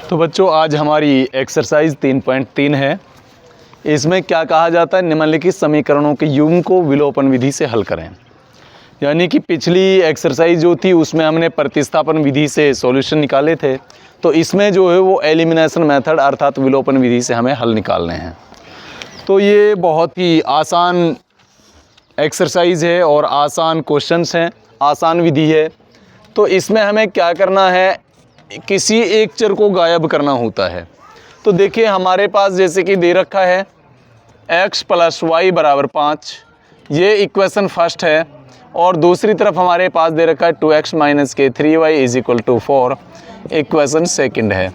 तो बच्चों आज हमारी एक्सरसाइज 3.3 है। इसमें क्या कहा जाता है, निम्नलिखित समीकरणों के युग्म को विलोपन विधि से हल करें। यानी कि पिछली एक्सरसाइज जो थी उसमें हमने प्रतिस्थापन विधि से सॉल्यूशन निकाले थे, तो इसमें जो है वो एलिमिनेशन मेथड अर्थात विलोपन विधि से हमें हल निकालने हैं। तो ये बहुत ही आसान एक्सरसाइज है और आसान क्वेश्चंस हैं, आसान विधि है। तो इसमें हमें क्या करना है, किसी एक चर को गायब करना होता है। तो देखिए हमारे पास जैसे कि दे रखा है x + y = 5, ये इक्वेशन फर्स्ट है। और दूसरी तरफ हमारे पास दे रखा है 2x - k 3y = 4, equation second है।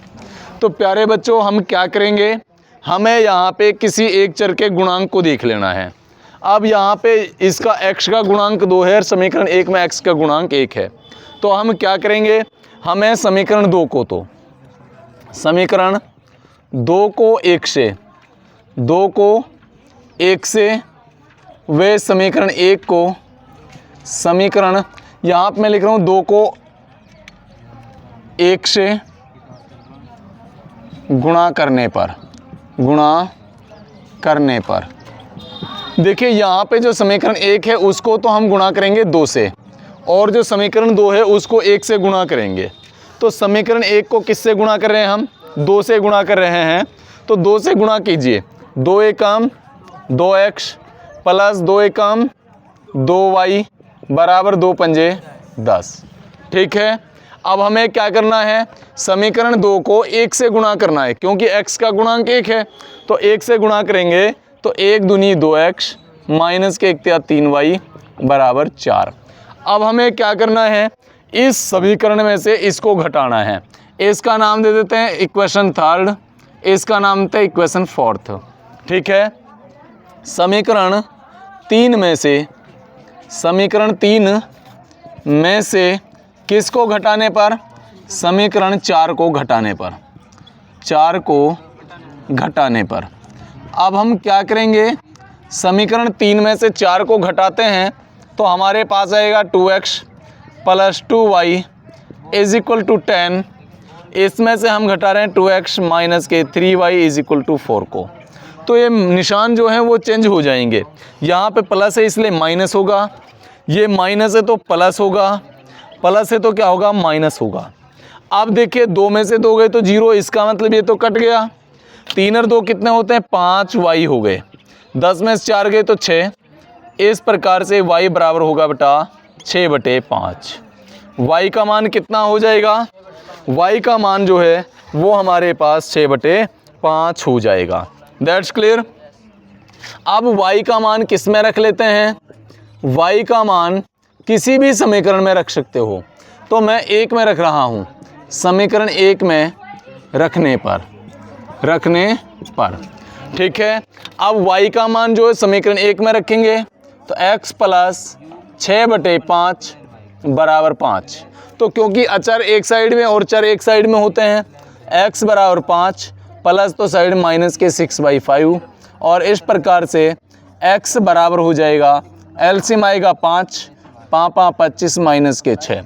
तो प्यारे बच्चों हम क्या करेंगे, हमें यहाँ पे किसी एक चर के गुणांक को देख लेना है। अब यहाँ पे इसका x का गुणांक 2 है और समीकरण 1 में x का गुणांक 1 है। तो हम क्या करेंगे, हमें समीकरण 2 को, तो समीकरण 2 को 1 से वे समीकरण 1 को, समीकरण यहाँ पे मैं लिख रहा हूँ 2 को 1 से गुणा करने पर देखिए यहाँ पे जो समीकरण 1 है उसको तो हम गुणा करेंगे 2 से, और जो समीकरण 2 है उसको 1 से गुणा करेंगे। तो समीकरण 1 को किससे गुणा कर रहे हैं, हम 2 से गुणा कर रहे हैं। तो 2 से गुणा कीजिए, 2 एकम 2x + 2 एकम 2y = 2 पंजे 10। ठीक है, अब हमें क्या करना है, समीकरण 2 को 1 से गुणा करना है, क्योंकि x का गुणांक 1 है। तो 1 से गुणा करेंगे तो 1 दूनी 2x - के 1 3y = 4। अब हमें क्या करना है, इस समीकरण में से इसको घटाना है। इसका नाम दे देते हैं इक्वेशन थर्ड, इसका नाम देते हैं इक्वेशन फोर्थ। ठीक है, समीकरण 3 में से किसको घटाने पर, समीकरण 4 को घटाने पर अब हम क्या करेंगे, समीकरण 3 में से 4 को घटाते हैं तो हमारे पास आएगा 2x + 2y = 10। इसमें से हम घटा रहे हैं 2x - के 3y = 4 को। तो ये निशान जो है वो चेंज हो जाएंगे। यहाँ पे प्लस है इसलिए माइनस होगा, ये माइनस है तो प्लस होगा, प्लस है तो क्या होगा, माइनस होगा। अब देखिए 2 में से 2 गए तो 0, इसका मतलब ये तो कट गया। 3 और 2 कितने होते हैं, 5y हो गए। 10 में से 4 गए तो 6। इस प्रकार से y बराबर होगा बेटा 6/5। y का मान कितना हो जाएगा, y का मान जो है वो हमारे पास 6/5 हो जाएगा। That's clear. अब y का मान किस में रख लेते हैं, y का मान किसी भी समीकरण में रख सकते हो। तो मैं 1 में रख रहा हूँ, समीकरण 1 में रखने पर। ठीक है, अब y का मान जो है समीकरण 1 में रखेंगे तो x + 6/5 = 5। तो क्योंकि अचर एक साइड में और चर एक साइड में होते हैं, x = 5 प्लस तो साइड माइनस के 6/5, और इस प्रकार से x बराबर हो जाएगा, एलसीएम आएगा 5, 5 25 - के 6,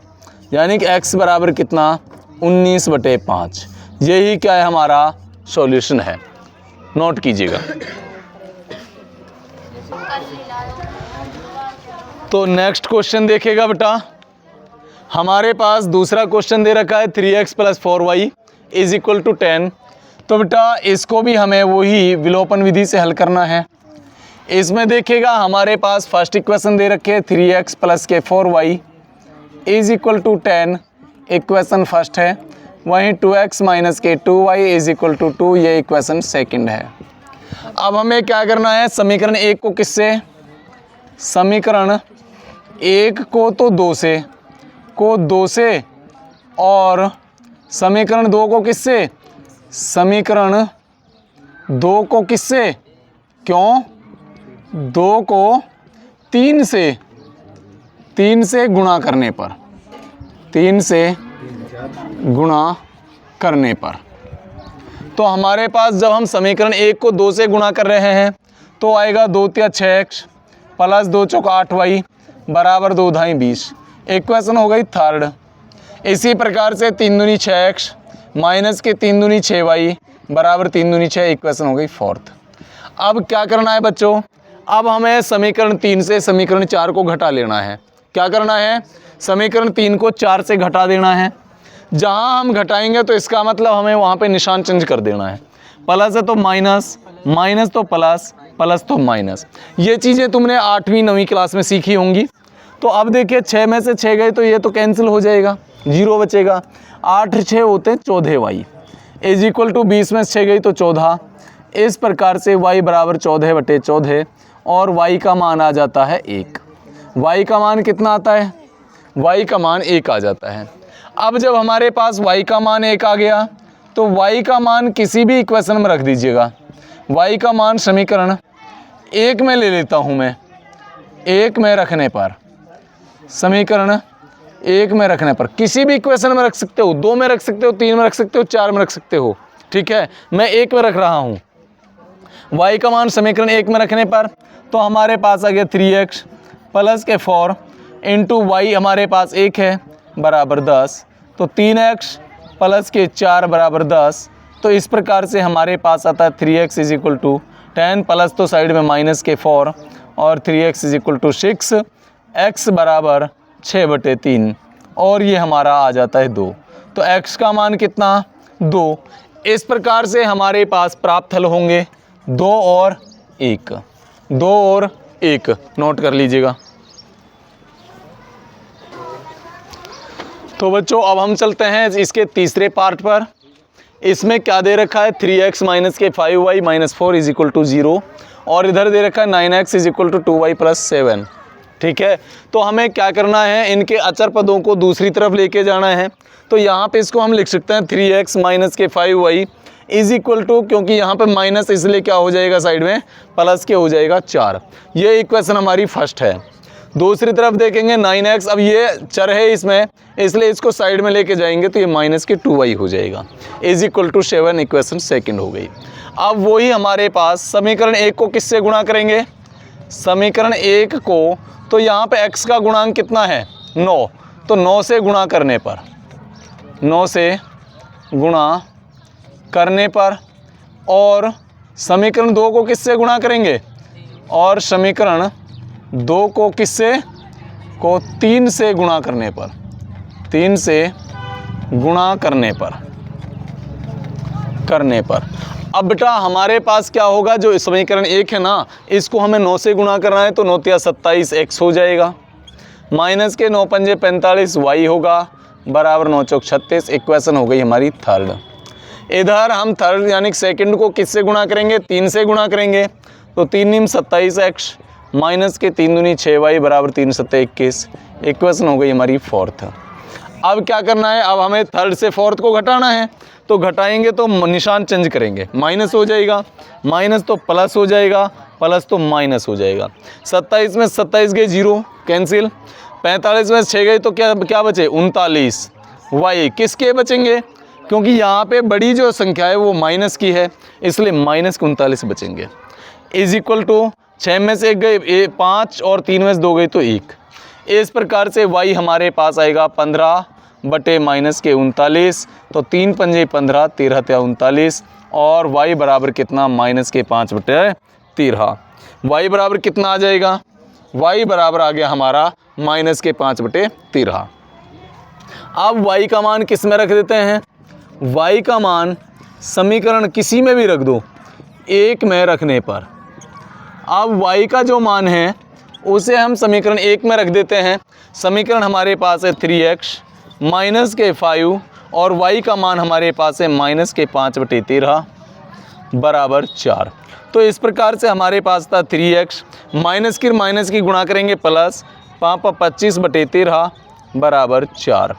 यानी कि x बराबर कितना, 19/5। यही क्या है, हमारा सॉल्यूशन है। नोट कीजिएगा। तो नेक्स्ट क्वेश्चन देखिएगा बेटा, हमारे पास दूसरा क्वेश्चन दे रखा है 3x + 4y = 10। तो बेटा इसको भी हमें वही विलोपन विधि से हल करना है। इसमें देखिएगा हमारे पास फर्स्ट इक्वेशन दे रखे है 3x + के 4y = 10, इक्वेशन फर्स्ट है। वहीं 2x - के 2y = 2, ये इक्वेशन सेकंड है। अब हमें क्या करना है, समीकरण 1 को किससे, समीकरण 1 को तो 2 से, और समीकरण 2 को किससे, समीकरण 2 को किससे, क्यों, 2 को 3 से गुणा करने पर, 3 से गुणा करने पर। तो हमारे पास जब हम समीकरण 1 को 2 से गुणा कर रहे हैं तो आएगा 2 × 6x + 2 × 8y = 2 × 20। इक्वेशन हो गई थर्ड। इसी प्रकार से 3 दूनी 6x माइनस के 3 दूनी 6y बराबर 3 दूनी 6, इक्वेशन हो गई फोर्थ। अब क्या करना है बच्चों, अब हमें समीकरण 3 से समीकरण 4 को घटा लेना है। क्या करना है, समीकरण 3 को 4 से घटा देना है। जहां हम घटाएंगे तो इसका मतलब हमें वहां पे निशान चेंज कर देना है। प्लस है तो माइनस, माइनस तो प्लस, प्लस तो माइनस। ये चीज़ें तुमने 8वीं 9वीं क्लास में सीखी होंगी। तो अब देखिए 6 में से 6 गए तो ये तो कैंसिल हो जाएगा, 0 बचेगा। 8 6 होते हैं 14y इज इक्वल टू 20 में से 6 गई तो 14। इस प्रकार से y बराबर 14/14 और y का मान आ जाता है 1। y का मान कितना आता है, y का मान 1 आ जाता है। अब जब हमारे पास y का मान 1 आ गया तो y का मान किसी भी इक्वेशन में रख दीजिएगा। y का मान समीकरण 1 में ले लेता हूँ मैं, 1 में रखने पर, समीकरण 1 में रखने पर किसी भी इक्वेशन में रख सकते हो, 2 में रख सकते हो, 3 में रख सकते हो, 4 में रख सकते हो, ठीक है। मैं 1 में रख रहा हूँ। y का मान समीकरण 1 में रखने पर तो हमारे पास आ गया 3x प्लस के 4 इंटू वाई हमारे पास 1 है बराबर 10, तो 3x प्लस के 4 बराबर 10। तो इस प्रकार से हमारे पास आता है 3x is equal to 10 plus तो साइड में माइनस के 4 और 3x is equal to 6, x बराबर 6/3 और ये हमारा आ जाता है 2। तो x का मान कितना, 2। इस प्रकार से हमारे पास प्राप्त हल होंगे 2 और 1, 2 और 1 नोट कर लीजिएगा। तो बच्चों अब हम चलते हैं इसके तीसरे पार्ट पर। इसमें क्या दे रखा है, 3x माइनस के 5y minus 4 is equal to 0 और इधर दे रखा है 9x is equal to 2y plus 7, ठीक है। तो हमें क्या करना है, इनके अचर पदों को दूसरी तरफ लेके जाना है। तो यहाँ पे इसको हम लिख सकते हैं 3x माइनस के 5y इज इक्वल टू, क्योंकि यहाँ पे माइनस इसलिए क्या हो जाएगा साइड में, प्लस के हो जाएगा 4। ये इक्वेशन हमारी फर्स्ट है। दूसरी तरफ देखेंगे 9x, अब ये चर है इसमें इसलिए इसको साइड में लेके जाएंगे तो ये माइनस के 2y हो जाएगा is equal to 7, equation second हो गई। अब वही हमारे पास समीकरण 1 को किससे गुणा करेंगे, समीकरण 1 को, तो यहाँ पे x का गुणांक कितना है 9, तो 9 से गुणा करने पर, 9 से गुणा करने पर, और समीकरण 2 को किससे गुणा करेंगे, और समीकरण 2 को किससे को 3 से गुणा करने पर, 3 से गुणा करने पर अब बेटा हमारे पास क्या होगा, जो समीकरण 1 है ना, इसको हमें 9 से गुणा करना है तो 9 × 27 x हो जाएगा, माइनस के 9 × 5 = 45 y होगा बराबर 9 × 4 = 36, इक्वेशन हो गई हमारी थर्ड। इधर हम थर्ड यानी सेकंड को किससे गुणा करेंगे, 3 से गुणा करेंगे, तो 3 × 27x माइनस के 3 दूनी 6y बराबर 3 × 7 = 21, इक्वेशन हो गई हमारी फोर्थ। अब क्या करना है, अब हमें थर्ड से फोर्थ को घटाना है, तो घटाएंगे तो निशान चेंज करेंगे, माइनस हो जाएगा, माइनस तो प्लस हो जाएगा, प्लस तो माइनस हो जाएगा। 27 में 27 गए 0 कैंसिल, 45 में 6 गए तो क्या बचे 39, y किसके बचेंगे, क्योंकि यहाँ पे बड़ी जो संख्या है वो माइनस की है इसलिए माइनस के 39 बचेंगे इज इक्वल टू 6 में से 1 गए 5 और 3 में से 2 गई तो 1। इस प्रकार से y हमारे पास आएगा 15/-39, तो 3 × 5 = 15, 13 × 39 और y बराबर कितना, -5/13। y बराबर कितना आ जाएगा, y बराबर आ गया हमारा -5/13। अब y का मान किस में रख देते हैं, y का मान समीकरण किसी में भी रख दो 1 में रखने पर। अब y का जो मान है उसे हम समीकरण 1 में रख देते हैं। समीकरण हमारे पास है 3x माइनस के 5 और y का मान हमारे पास है -5/13 बराबर 4। तो इस प्रकार से हमारे पास था 3x माइनस की गुणा करेंगे प्लस 25/13 बराबर 4।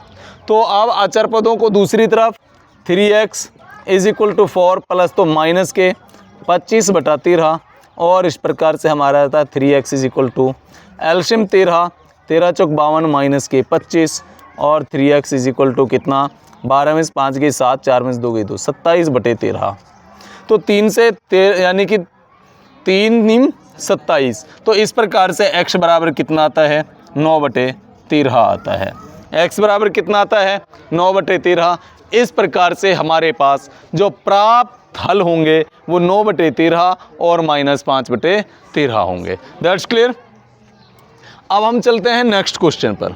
तो अब अचर पदों को दूसरी तरफ 3x is equal to 4 plus तो माइनस के 25/13 और इस प्रकार से हमारा आता है 3x इज इक्वल टू एल्शियम 13 चौक 52 माइनस के 25 और 3x इज इक्वल टू कितना, 12 में से 5 गई 7, 4 में से 2 गई 2, 27/13। तो 3 से यानी कि 3 × 27, तो इस प्रकार से x बराबर कितना आता है 9/13 आता है। x बराबर कितना आता है 9/13। इस प्रकार से हमारे पास जो प्राप्त हल होंगे वो 9/13 और -5/13 होंगे। That's clear. अब हम चलते हैं नेक्स्ट क्वेश्चन पर।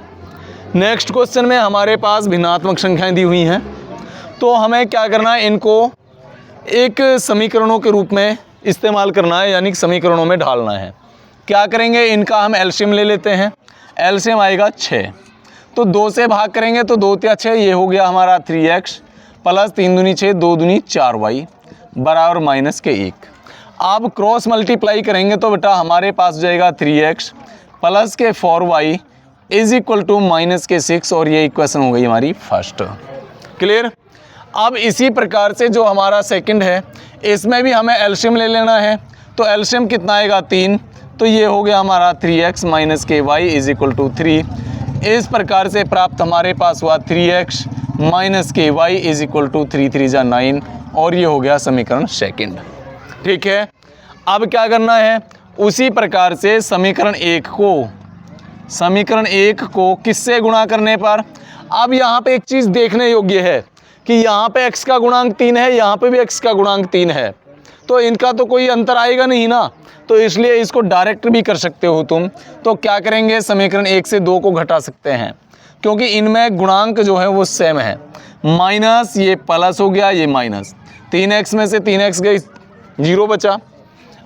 नेक्स्ट क्वेश्चन में हमारे पास भिन्नात्मक संख्याएं दी हुई हैं, तो हमें क्या करना है, इनको एक समीकरणों के रूप में इस्तेमाल करना है, यानी कि समीकरणों में ढालना है। क्या करेंगे, इनका हम एलसीएम ले लेते हैं। एलसीएम आएगा 6, तो 2 से भाग करेंगे तो 2 × 6, ये हो गया हमारा 3x प्लस 3 दूनी 6, 2 दूनी 4y बराबर -1। अब क्रॉस मल्टीप्लाई करेंगे तो बेटा हमारे पास जाएगा 3x प्लस के 4y इज इक्वल टू -6, और ये इक्वेशन हो गई हमारी फर्स्ट। क्लियर। अब इसी प्रकार से जो हमारा सेकंड है, इसमें भी हमें एलसीएम ले लेना है। तो एलसीएम कितना आएगा 3, तो ये हो गया हमारा 3x - ky is equal to 3। इस प्रकार से प्राप्त हमारे पास हुआ 3x - ky is equal to 3 3 जा 9, और ये हो गया समीकरण सेकंड। ठीक है। अब क्या करना है, उसी प्रकार से समीकरण 1 को किससे गुणा करने पर। अब यहाँ पे एक चीज़ देखने योग्य है कि यहाँ पे x का गुणांक 3 है, यहाँ पे भी x का गुणांक 3 है, तो इनका तो कोई अंतर आएगा नहीं ना, तो इसलिए इसको डायरेक्ट भी कर सकते हो तुम। तो क्या करेंगे, समीकरण 1 से 2 को घटा सकते हैं, क्योंकि इनमें गुणांक जो है वो सेम है। माइनस ये प्लस हो गया, ये माइनस, 3x में से 3x गई, 0 बचा।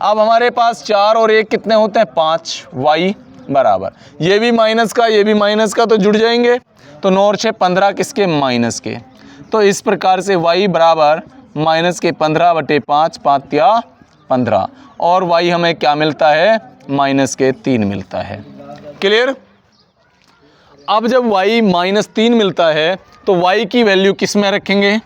अब हमारे पास 4 और 1 कितने होते हैं, 5y बराबर, ये भी माइनस का, ये भी माइनस का, तो जुड़ जाएंगे। तो 9 और 6 15 किसके, माइनस के। तो इस प्रकार से y बराबर -15/5, 5 या 15, और y हमें क्या मिलता है, -3 मिलता है। क्लियर। अब जब y -3 मिलता है तो y की वैल्यू किस में रखेंगे,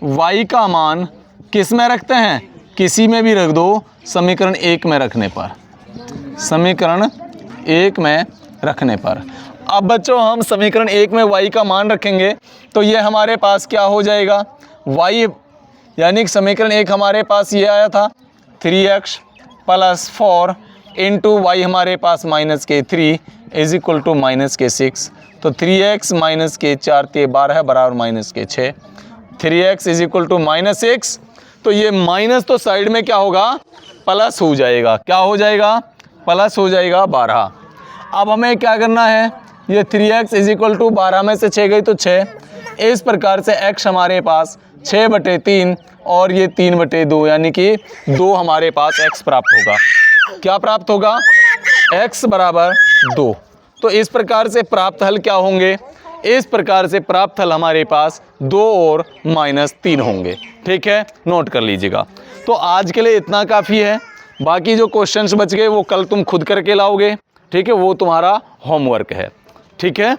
y का मान किस में रखते हैं, किसी में भी रख दो, समीकरण 1 में रखने पर, समीकरण 1 में रखने पर। अब बच्चों हम समीकरण 1 में y का मान रखेंगे तो ये हमारे पास क्या हो जाएगा, y यानी कि समीकरण 1 हमारे पास ये आया था 3x + 4 इंटू y हमारे पास -3 इज इक्वल टू -6। तो 3x - 4 × 12 बराबर -6, 3x इज इक्वल टू -6। तो ये माइनस तो साइड में क्या होगा, प्लस हो जाएगा, क्या हो जाएगा, प्लस हो जाएगा 12। अब हमें क्या करना है, ये 3x इज इक्वल टू 12 में से 6 गई तो 6, इस प्रकार से x हमारे पास 6/3 और ये 3/2, यानी कि 2 हमारे पास x प्राप्त होगा। क्या प्राप्त होगा, x बराबर 2। तो इस प्रकार से प्राप्त हल क्या होंगे, इस प्रकार से प्राप्त हल हमारे पास 2 और -3 होंगे। ठीक है, नोट कर लीजिएगा। तो आज के लिए इतना काफ़ी है, बाकी जो क्वेश्चंस बच गए वो कल तुम खुद करके लाओगे। ठीक है, वो तुम्हारा होमवर्क है। ठीक है।